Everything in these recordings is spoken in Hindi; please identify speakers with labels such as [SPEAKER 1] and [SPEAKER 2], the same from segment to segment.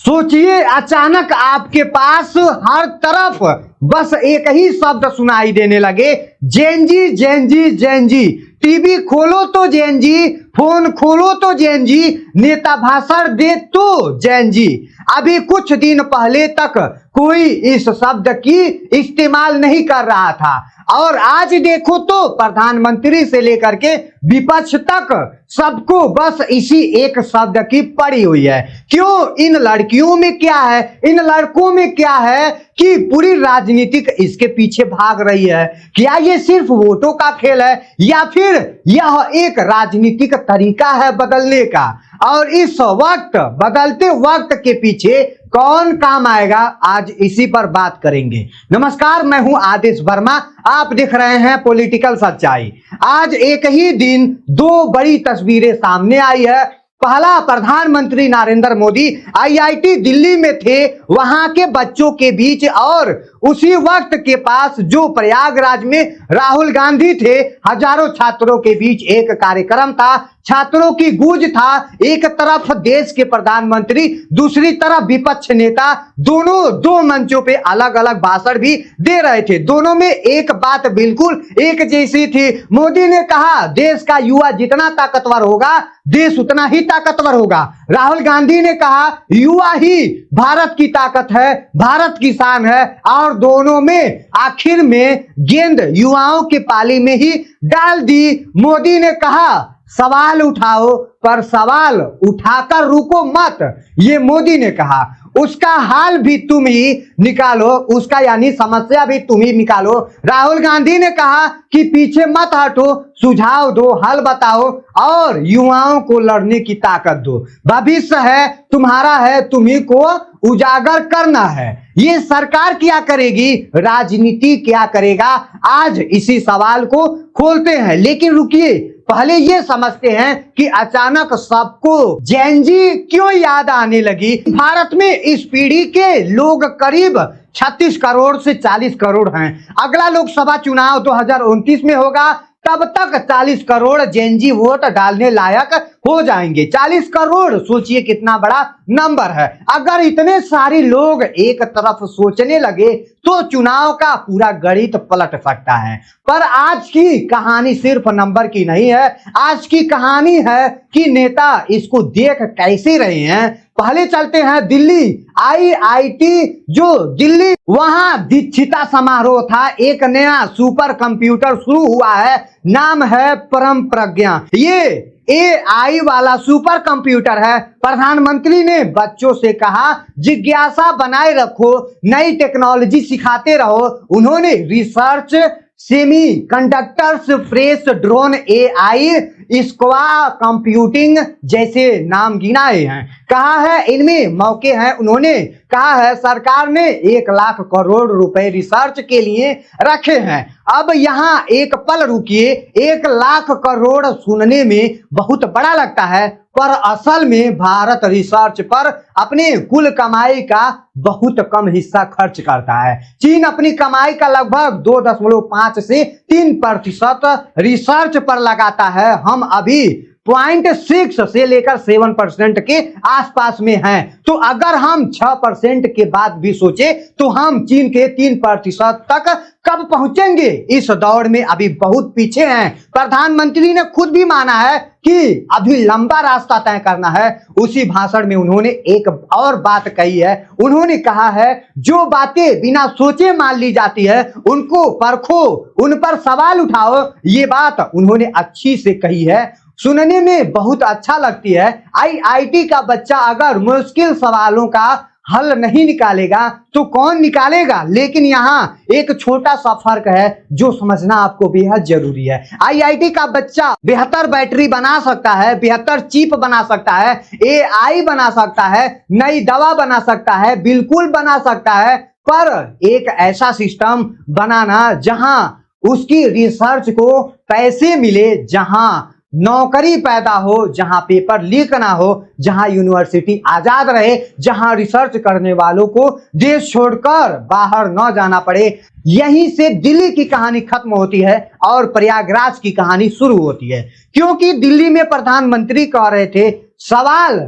[SPEAKER 1] सोचिए, अचानक आपके पास हर तरफ बस एक ही शब्द सुनाई देने लगे, जेनजी जेनजी जेनजी। टीवी खोलो तो जेनजी, फोन खोलो तो जेनजी, नेता भाषण दे तो जेनजी। अभी कुछ दिन पहले तक कोई इस शब्द की इस्तेमाल नहीं कर रहा था, और आज देखो तो प्रधानमंत्री से लेकर के विपक्ष तक सबको बस इसी एक शब्द की पड़ी हुई है। क्यों? इन लड़कियों में क्या है, इन लड़कों में क्या है कि पूरी राजनीतिक इसके पीछे भाग रही है? क्या ये सिर्फ वोटों का खेल है, या फिर यह एक राजनीतिक तरीका है बदलने का? और इस वक्त, बदलते वक्त के पीछे कौन काम आएगा, आज इसी पर बात करेंगे। नमस्कार, मैं हूं आदिश वर्मा, आप देख रहे हैं पॉलिटिकल सच्चाई। आज एक ही दिन दो बड़ी तस्वीरें सामने आई है। पहला, प्रधानमंत्री नरेंद्र मोदी आईआईटी दिल्ली में थे, वहां के बच्चों के बीच, और उसी वक्त के पास जो प्रयागराज में राहुल गांधी थे, हजारों छात्रों के बीच एक कार्यक्रम था, छात्रों की गूंज था। एक तरफ देश के प्रधानमंत्री, दूसरी तरफ विपक्ष नेता, दोनों दो मंचों पे अलग अलग भाषण भी दे रहे थे। दोनों में एक बात बिल्कुल एक जैसी थी। मोदी ने कहा, देश का युवा जितना ताकतवर होगा, देश उतना ही ताकतवर होगा। राहुल गांधी ने कहा, युवा ही भारत की ताकत है, भारत की शान है। और दोनों में आखिर में गेंद युवाओं के पाली में ही डाल दी। मोदी ने कहा, सवाल उठाओ, पर सवाल उठाकर रुको मत, ये मोदी ने कहा। उसका हाल भी तुम ही निकालो, उसका यानी समस्या भी तुम ही निकालो। राहुल गांधी ने कहा कि पीछे मत हटो, सुझाव दो, हल बताओ, और युवाओं को लड़ने की ताकत दो। भविष्य है तुम्हारा, है तुम्ही को उजागर करना है। ये सरकार क्या करेगी, राजनीति क्या करेगा, आज इसी सवाल को खोलते हैं। लेकिन रुकिए, पहले ये समझते हैं कि अचानक सबको जेनजी क्यों याद आने लगी। भारत में इस पीढ़ी के लोग करीब 36 करोड़ से 40 करोड़ हैं। अगला लोकसभा चुनाव 2029 में होगा, तब तक 40 करोड़ जेनजी वोट डालने लायक हो जाएंगे। 40 करोड़, सोचिए कितना बड़ा नंबर है। अगर इतने सारे लोग एक तरफ सोचने लगे तो चुनाव का पूरा गणित पलट सकता है। पर आज की कहानी सिर्फ नंबर की नहीं है, आज की कहानी है कि नेता इसको देख कैसे रहे हैं। पहले चलते हैं दिल्ली, आईआईटी जो दिल्ली, वहां दीक्षिता समारोह था। एक नया सुपर कंप्यूटर शुरू हुआ है, नाम है परम प्रज्ञा। ये एआई वाला सुपर कंप्यूटर है। प्रधानमंत्री ने बच्चों से कहा, जिज्ञासा बनाए रखो, नई टेक्नोलॉजी सिखाते रहो। उन्होंने research, semiconductors, fresh drone, AI, स्क्वा कंप्यूटिंग जैसे नाम गिनाए हैं। कहा है इनमें मौके हैं। उन्होंने कहा है सरकार ने 1 लाख करोड़ रुपए रिसर्च के लिए रखे हैं। अब यहाँ एक पल रुकिए, 1 लाख करोड़ सुनने में बहुत बड़ा लगता है, पर असल में भारत रिसर्च पर अपने कुल कमाई का बहुत कम हिस्सा खर्च करता है। चीन अपनी कमाई का लगभग 2.5 से 3% रिसर्च पर लगाता है। हम अभी 0.6 से लेकर 7% के आसपास में हैं। तो अगर हम 6% के बाद भी सोचे तो हम चीन के 3% तक कब पहुंचेंगे? इस दौड़ में अभी बहुत पीछे हैं। प्रधानमंत्री ने खुद भी माना है कि अभी लंबा रास्ता तय करना है। उसी भाषण में उन्होंने एक और बात कही है। उन्होंने कहा है, जो बातें बिना सोचे मान ली जाती है उनको परखो, उन पर सवाल उठाओ। ये बात उन्होंने अच्छी से कही है, सुनने में बहुत अच्छा लगती है। आईआईटी का बच्चा अगर मुश्किल सवालों का हल नहीं निकालेगा तो कौन निकालेगा? लेकिन यहाँ एक छोटा सा फर्क है जो समझना आपको बेहद जरूरी है। आईआईटी का बच्चा बेहतर बैटरी बना सकता है, बेहतर चिप बना सकता है, एआई बना सकता है, नई दवा बना सकता है, बिल्कुल बना सकता है। पर एक ऐसा सिस्टम बनाना जहां उसकी रिसर्च को पैसे मिले, जहां नौकरी पैदा हो, जहां पेपर लीक ना हो, जहां यूनिवर्सिटी आजाद रहे, जहां रिसर्च करने वालों को देश छोड़कर बाहर न जाना पड़े। यहीं से दिल्ली की कहानी खत्म होती है और प्रयागराज की कहानी शुरू होती है। क्योंकि दिल्ली में प्रधानमंत्री कह रहे थे, सवाल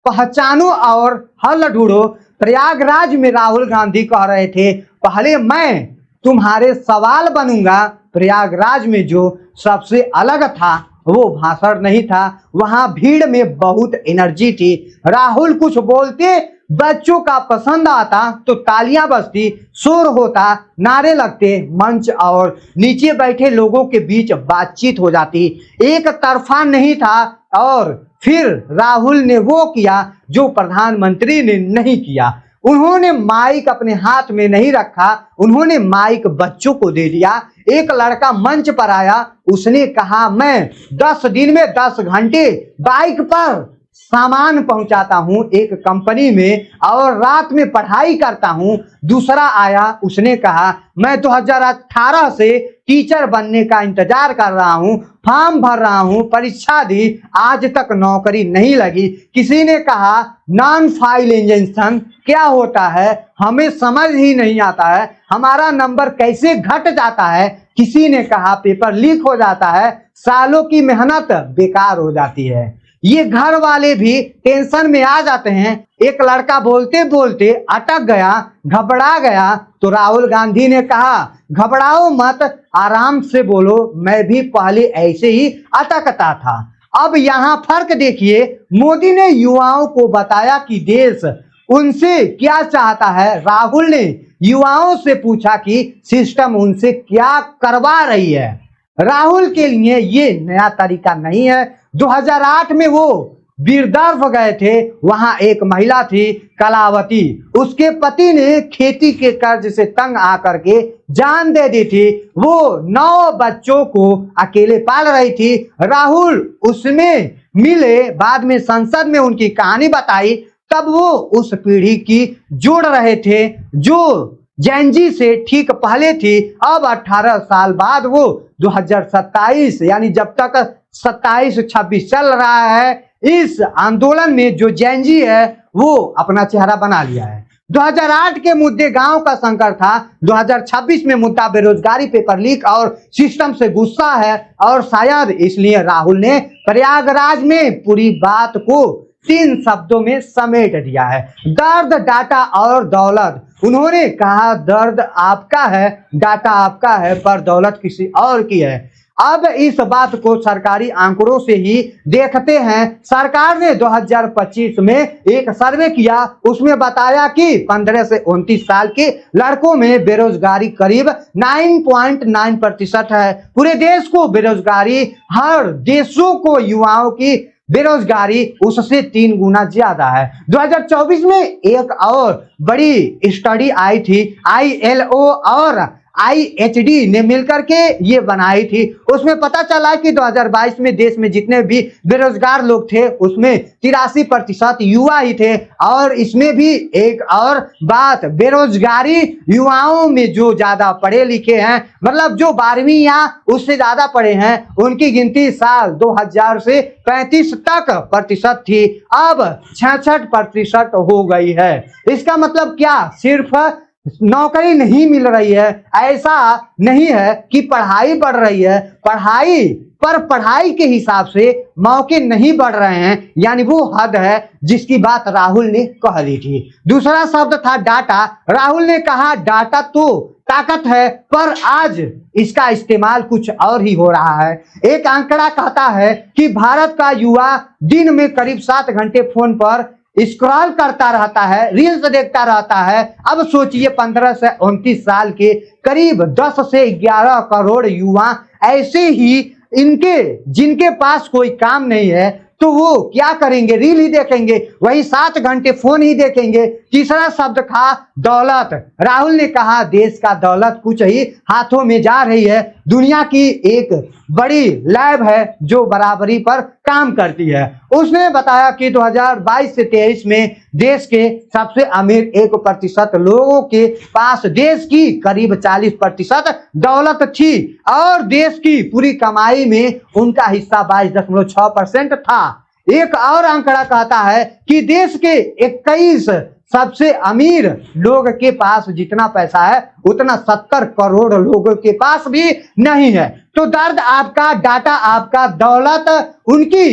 [SPEAKER 1] पहचानो और हल ढूंढो। प्रयागराज में राहुल गांधी कह रहे थे पहले मैं तुम्हारे सवाल बनूंगा। प्रयागराज में जो सबसे अलग था वो भाषण नहीं था, वहां भीड़ में बहुत एनर्जी थी। राहुल कुछ बोलते, बच्चों का पसंद आता तो तालियां बजती, शोर होता, नारे लगते, मंच और नीचे बैठे लोगों के बीच बातचीत हो जाती। एक तरफा नहीं था। और फिर राहुल ने वो किया जो प्रधानमंत्री ने नहीं किया। उन्होंने माइक अपने हाथ में नहीं रखा, उन्होंने माइक बच्चों को दे दिया। एक लड़का मंच पर आया, उसने कहा मैं 10 दिन में 10 घंटे बाइक पर सामान पहुंचाता हूं एक कंपनी में और रात में पढ़ाई करता हूं। दूसरा आया, उसने कहा मैं 2018 से टीचर बनने का इंतजार कर रहा हूं, फॉर्म भर रहा हूं, परीक्षा दी, आज तक नौकरी नहीं लगी। किसी ने कहा नॉन फाइल इंजेक्शन क्या होता है, हमें समझ ही नहीं आता है, हमारा नंबर कैसे घट जाता है। किसी ने कहा पेपर लीक हो जाता है, सालों की मेहनत बेकार हो जाती है। ये घर वाले भी टेंशन में आ जाते हैं। एक लड़का बोलते बोलते अटक गया, घबरा गया, तो राहुल गांधी ने कहा घबराओ मत, आराम से बोलो, मैं भी पहले ऐसे ही अटकता था। अब यहाँ फर्क देखिए, मोदी ने युवाओं को बताया कि देश उनसे क्या चाहता है। राहुल ने युवाओं से पूछा कि सिस्टम उनसे क्या करवा रही है। राहुल के लिए ये नया तरीका नहीं है। 2008 में वो वीरदर्भ गए थे, वहां एक महिला थी कलावती, उसके पति ने खेती के कर्ज से तंग आकर के जान दे दी थी। वो 9 बच्चों को अकेले पाल रही थी। राहुल उसमें मिले, बाद में संसद में उनकी कहानी बताई, तब वो उस पीढ़ी की जोड़ रहे थे जो जेनजी से ठीक पहले थी। अब 18 साल बाद वो 2027 यानी जब तक 27-26 चल रहा है, इस आंदोलन में जो जेनजी है वो अपना चेहरा बना लिया है। 2008 के मुद्दे गांव का संकट था, 2026 में मुद्दा बेरोजगारी, पेपर लीक और सिस्टम से गुस्सा है। और शायद इसलिए राहुल ने प्रयागराज में पूरी बात को 3 शब्दों में समेट दिया है, दर्द, डाटा और दौलत। उन्होंने कहा दर्द आपका है, डाटा आपका है, पर दौलत किसी और की है। अब इस बात को सरकारी आंकड़ों से ही देखते हैं। सरकार ने 2025 में एक सर्वे किया, उसमें बताया कि 15 से 29 साल के लड़कों में बेरोजगारी करीब 9.9% है। पूरे देश को बेरोजगारी, हर देशों को युवाओं की बेरोजगारी उससे 3 गुना ज्यादा है। 2024 में एक और बड़ी स्टडी आई थी, ILO और IHD ने मिलकर के ये बनाई थी। उसमें पता चला कि 2022 में देश में जितने भी बेरोजगार लोग थे उसमें 83% युवा ही थे। और इसमें भी एक और बात, बेरोजगारी युवाओं में जो ज्यादा पढ़े लिखे हैं, मतलब जो 12वीं या उससे ज्यादा पढ़े हैं, उनकी गिनती साल 2000 से 35 तक प्रतिशत थी, अब 66% हो गई है। इसका मतलब क्या, सिर्फ नौकरी नहीं मिल रही है, ऐसा नहीं है कि पढ़ाई बढ़ रही है, पढ़ाई के हिसाब से मौके नहीं बढ़ रहे हैं, यानी वो हद है जिसकी बात राहुल ने कह दी थी। दूसरा शब्द था डाटा। राहुल ने कहा डाटा तो ताकत है, पर आज इसका इस्तेमाल कुछ और ही हो रहा है। एक आंकड़ा कहता है कि भारत का युवा दिन में करीब 7 घंटे फोन पर स्क्रॉल करता रहता है, रील्स देखता रहता है। अब सोचिए 15 से 29 साल के करीब 10 से 11 करोड़ युवा ऐसे ही जिनके पास कोई काम नहीं है, तो वो क्या करेंगे, रील ही देखेंगे, वही 7 घंटे फोन ही देखेंगे। तीसरा शब्द था दौलत। राहुल ने कहा देश का दौलत कुछ ही हाथों में जा रही है। दुनिया की एक बड़ी लैब है जो बराबरी पर काम करती है। उसने बताया कि 2022 से 23 में देश के सबसे अमीर 1% लोगों के पास देश की करीब 40% दौलत थी और देश की पूरी कमाई में उनका हिस्सा 22.6% था। एक और आंकड़ा कहता है कि देश के 21 सबसे अमीर लोग के पास जितना पैसा है उतना 70 करोड़ लोगों के पास भी नहीं है। तो दर्द आपका, डाटा आपका, दौलत उनकी,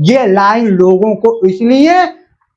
[SPEAKER 1] ये लाइन लोगों को इसलिए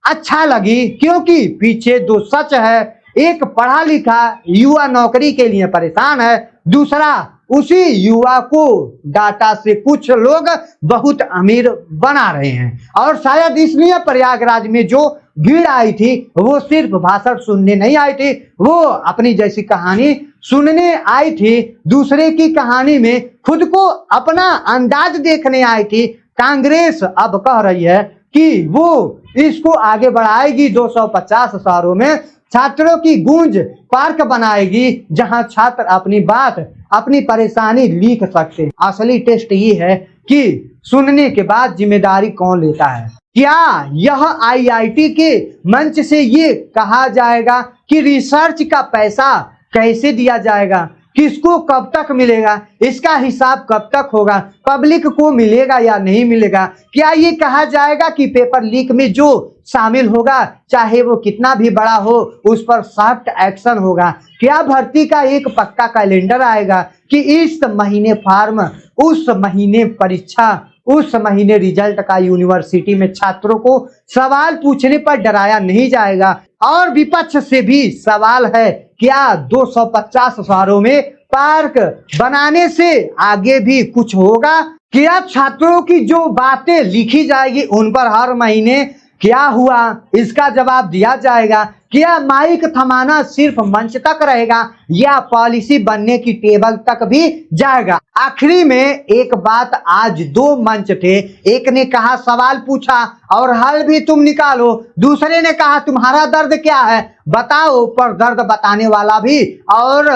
[SPEAKER 1] अच्छा लगी, क्योंकि पीछे दो सच है। एक पढ़ा लिखा युवा नौकरी के लिए परेशान है, दूसरा उसी युवा को डाटा से कुछ लोग बहुत अमीर बना रहे हैं। और शायद इसलिए प्रयागराज में जो भीड़ आई थी वो सिर्फ भाषण सुनने नहीं आई थी, वो अपनी जैसी कहानी सुनने आई थी, दूसरे की कहानी में खुद को अपना अंदाज देखने आई थी। कांग्रेस अब कह रही है कि वो इसको आगे बढ़ाएगी, 250 शहरों में छात्रों की गूंज पार्क बनाएगी जहां छात्र अपनी बात, अपनी परेशानी लिख सकते हैं। असली टेस्ट ये है कि सुनने के बाद जिम्मेदारी कौन लेता है। क्या यह आईआईटी के मंच से ये कहा जाएगा कि रिसर्च का पैसा कैसे दिया जाएगा, किसको कब तक मिलेगा, इसका हिसाब कब तक होगा, पब्लिक को मिलेगा या नहीं मिलेगा? क्या ये कहा जाएगा कि पेपर लीक में जो शामिल होगा चाहे वो कितना भी बड़ा हो उस पर सख्त एक्शन होगा? क्या भर्ती का एक पक्का कैलेंडर आएगा कि इस महीने फॉर्म, उस महीने परीक्षा, उस महीने रिजल्ट का यूनिवर्सिटी में छात्रों को सवाल पूछने पर डराया नहीं जाएगा? और विपक्ष से भी सवाल है, क्या 250 शहरों में पार्क बनाने से आगे भी कुछ होगा? क्या छात्रों की जो बातें लिखी जाएगी उन पर हर महीने क्या हुआ इसका जवाब दिया जाएगा? क्या माइक थमाना सिर्फ मंच तक रहेगा या पॉलिसी बनने की टेबल तक भी जाएगा? आखिरी में एक बात, आज दो मंच थे, एक ने कहा सवाल पूछा और हल भी तुम निकालो, दूसरे ने कहा तुम्हारा दर्द क्या है बताओ, पर दर्द बताने वाला भी और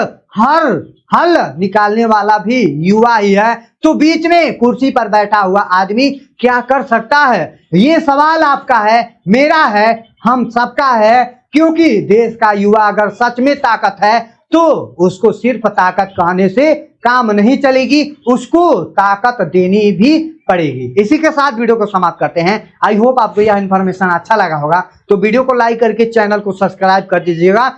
[SPEAKER 1] हल निकालने वाला भी युवा ही है। तो बीच में कुर्सी पर बैठा हुआ आदमी क्या कर सकता है? ये सवाल आपका है, मेरा है, हम सबका है, क्योंकि देश का युवा अगर सच में ताकत है तो उसको सिर्फ ताकत कहने से काम नहीं चलेगी, उसको ताकत देनी भी पड़ेगी। इसी के साथ वीडियो को समाप्त करते हैं। आई होप आपको यह इन्फॉर्मेशन अच्छा लगा होगा, तो वीडियो को लाइक करके चैनल को सब्सक्राइब कर दीजिएगा।